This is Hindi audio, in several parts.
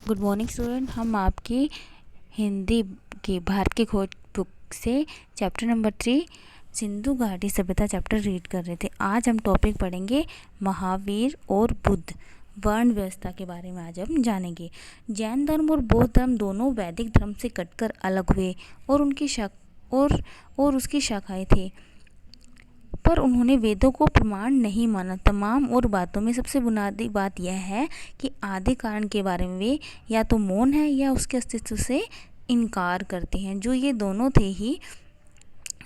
Good morning student. हम आपकी हिंदी की भारत की खोज बुक से चैप्टर नंबर 3 सिंधु घाटी सभ्यता चैप्टर रीड कर रहे थे। आज हम टॉपिक पढ़ेंगे महावीर और बुद्ध वर्ण व्यवस्था के बारे में। आज हम जानेंगे जैन धर्म और बौद्ध धर्म दोनों वैदिक धर्म से कटकर अलग हुए और उसकी शाखाएं थी, पर उन्होंने वेदों को प्रमाण नहीं माना। तमाम और बातों में सबसे बुनियादी बात यह है कि आदि कारण के बारे में वे या तो मौन है या उसके अस्तित्व से इनकार करते हैं। जो ये दोनों थे ही,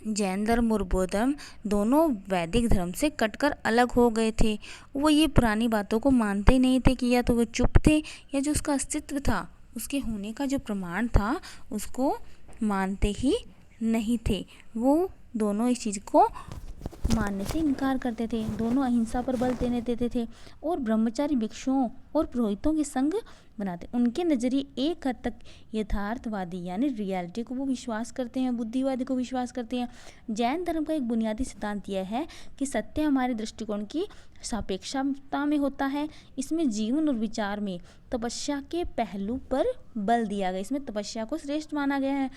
जैन धर्म और बौद्ध धर्म दोनों वैदिक धर्म से कटकर अलग हो गए थे। वो ये पुरानी बातों को मानते ही नहीं थे कि या तो वो चुप थे या जो उसका अस्तित्व था, उसके होने का जो प्रमाण था, उसको मानते ही नहीं थे। वो दोनों इस चीज़ को मानने से इनकार करते थे। दोनों अहिंसा पर बल देते थे और ब्रह्मचारी भिक्षुओं और पुरोहितों के संग बनाते। उनके नज़रिए एक हद तक यथार्थवादी यानी रियलिटी को वो विश्वास करते हैं, बुद्धिवादी को विश्वास करते हैं। जैन धर्म का एक बुनियादी सिद्धांत यह है कि सत्य हमारे दृष्टिकोण की सापेक्षता में होता है। इसमें जीवन और विचार में तपस्या के पहलू पर बल दिया गया। इसमें तपस्या को श्रेष्ठ माना गया है।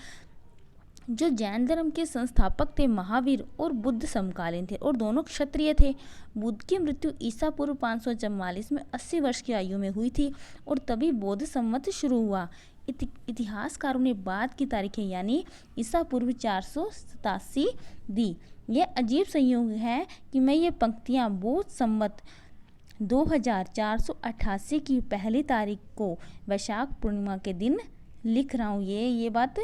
जो जैन धर्म के संस्थापक थे महावीर और बुद्ध समकालीन थे और दोनों क्षत्रिय थे। बुद्ध की मृत्यु ईसा पूर्व 544 में 80 वर्ष की आयु में हुई थी और तभी बौद्ध संवत शुरू हुआ। इतिहासकारों ने बाद की तारीखें यानी ईसा पूर्व 487 दी। यह अजीब संयोग है कि मैं ये पंक्तियाँ बौद्ध संवत 2488 की पहली तारीख को वैशाख पूर्णिमा के दिन लिख रहा हूँ। ये बात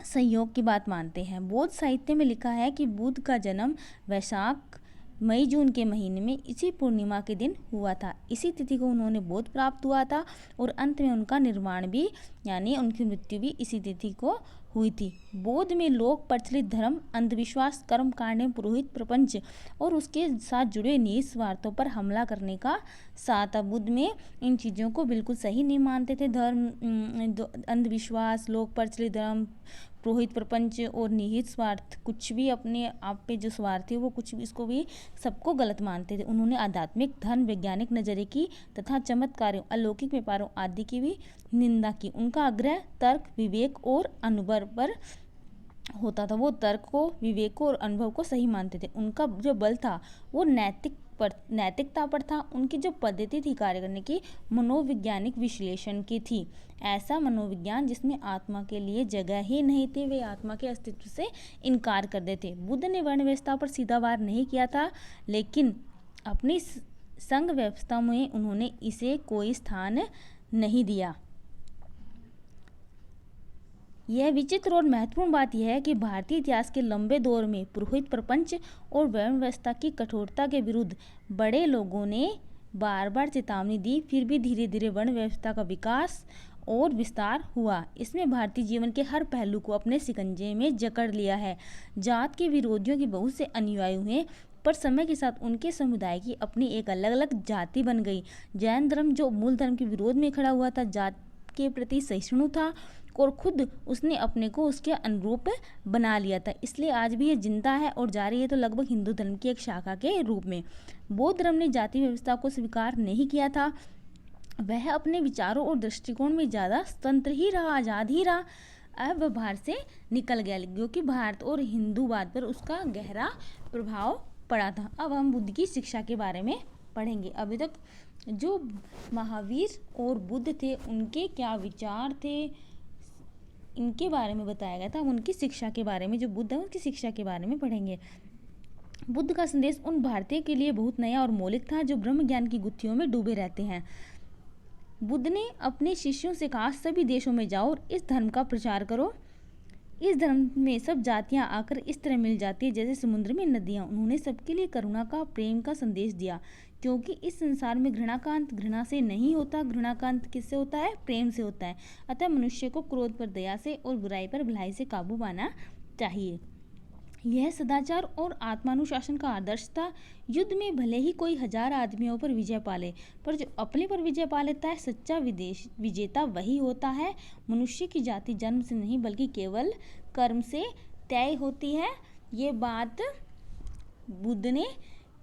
संयोग की बात मानते हैं। बौद्ध साहित्य में लिखा है कि बुद्ध का जन्म वैशाख मई जून के महीने में इसी पूर्णिमा के दिन हुआ था। इसी तिथि को उन्होंने बोध प्राप्त हुआ था और अंत में उनका निर्वाण भी यानी उनकी मृत्यु भी इसी तिथि को हुई थी। बौद्ध में लोक प्रचलित धर्म, अंधविश्वास, कर्म कांड, पुरोहित प्रपंच और उसके साथ जुड़े निहित स्वार्थों पर हमला करने का साथ था। बुद्ध में इन चीज़ों को बिल्कुल सही नहीं मानते थे। धर्म, अंधविश्वास, लोक प्रचलित धर्म, पुरोहित प्रपंच और निहित स्वार्थ, कुछ भी अपने आप पे जो स्वार्थ है वो कुछ भी, इसको भी सबको गलत मानते थे। उन्होंने आध्यात्मिक, धन, वैज्ञानिक नजरिए की तथा चमत्कारों, अलौकिक व्यापारों आदि की भी निंदा की। उनका आग्रह तर्क, विवेक और अनुभव पर होता था। वो तर्क को, विवेक को और अनुभव को सही मानते थे। उनका जो बल था वो नैतिकता पर था। उनकी जो पद्धति थी कार्य करने की, मनोवैज्ञानिक विश्लेषण की थी। ऐसा मनोविज्ञान जिसमें आत्मा के लिए जगह ही नहीं थी। वे आत्मा के अस्तित्व से इनकार कर देते। बुद्ध ने वर्ण व्यवस्था पर सीधा वार नहीं किया था, लेकिन अपनी संघ व्यवस्था में उन्होंने इसे कोई स्थान नहीं दिया। यह विचित्र और महत्वपूर्ण बात यह है कि भारतीय इतिहास के लंबे दौर में पुरोहित प्रपंच और वर्ण व्यवस्था की कठोरता के विरुद्ध बड़े लोगों ने बार बार चेतावनी दी, फिर भी धीरे धीरे वर्ण व्यवस्था का विकास और विस्तार हुआ। इसमें भारतीय जीवन के हर पहलू को अपने शिकंजे में जकड़ लिया है। जात के विरोधियों की बहुत से अनुयायी हुए, पर समय के साथ उनके समुदाय की अपनी एक अलग अलग जाति बन गई। जैन धर्म जो मूल धर्म के विरोध में खड़ा हुआ था, जात के प्रति सहिष्णु था और खुद उसने अपने को उसके अनुरूप बना लिया था, इसलिए आज भी ये जिंदा है और जारी है, तो लगभग हिंदू धर्म की एक शाखा के रूप में। बौद्ध धर्म ने जाति व्यवस्था को स्वीकार नहीं किया था। वह अपने विचारों और दृष्टिकोण में ज़्यादा स्वतंत्र ही रहा, आज़ाद ही रहा। अब बाहर से निकल गया, क्योंकि भारत और हिंदूवाद पर उसका गहरा प्रभाव पड़ा था। अब हम बुद्ध की शिक्षा के बारे में पढ़ेंगे। अभी तक जो महावीर और बुद्ध थे उनके क्या विचार थे, इनके बारे में बताया गया था। उनकी शिक्षा के बारे में, जो बुद्ध है उनकी शिक्षा के बारे में पढ़ेंगे। बुद्ध का संदेश उन भारतीयों के लिए बहुत नया और मौलिक था जो ब्रह्म ज्ञान की गुत्थियों में डूबे रहते हैं। बुद्ध ने अपने शिष्यों से कहा, सभी देशों में जाओ और इस धर्म का प्रचार करो। इस धर्म में सब जातियां आकर इस तरह मिल जाती है जैसे समुद्र में नदियां। उन्होंने सबके लिए करुणा का, प्रेम का संदेश दिया, क्योंकि इस संसार में घृणा का अंत घृणा से नहीं होता। घृणा का अंत किससे होता है? प्रेम से होता है। अतः मनुष्य को क्रोध पर दया से और बुराई पर भलाई से काबू पाना चाहिए। यह सदाचार और आत्मानुशासन का आदर्श था। युद्ध में भले ही कोई 1000 आदमियों पर विजय पाले, पर जो अपने पर विजय पा लेता है, सच्चा विजेता वही होता है। मनुष्य की जाति जन्म से नहीं बल्कि केवल कर्म से तय होती है। ये बात बुद्ध ने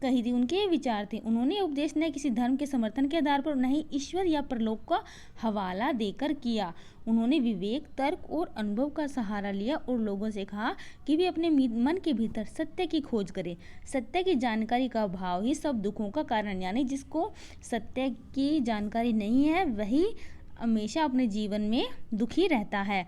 कही थी। उनके ये विचार थे। उन्होंने उपदेश न किसी धर्म के समर्थन के आधार पर, न ही ईश्वर या परलोक का हवाला देकर किया। उन्होंने विवेक, तर्क और अनुभव का सहारा लिया और लोगों से कहा कि वे अपने मन के भीतर सत्य की खोज करें। सत्य की जानकारी का अभाव ही सब दुखों का कारण, यानी जिसको सत्य की जानकारी नहीं है वही हमेशा अपने जीवन में दुखी रहता है।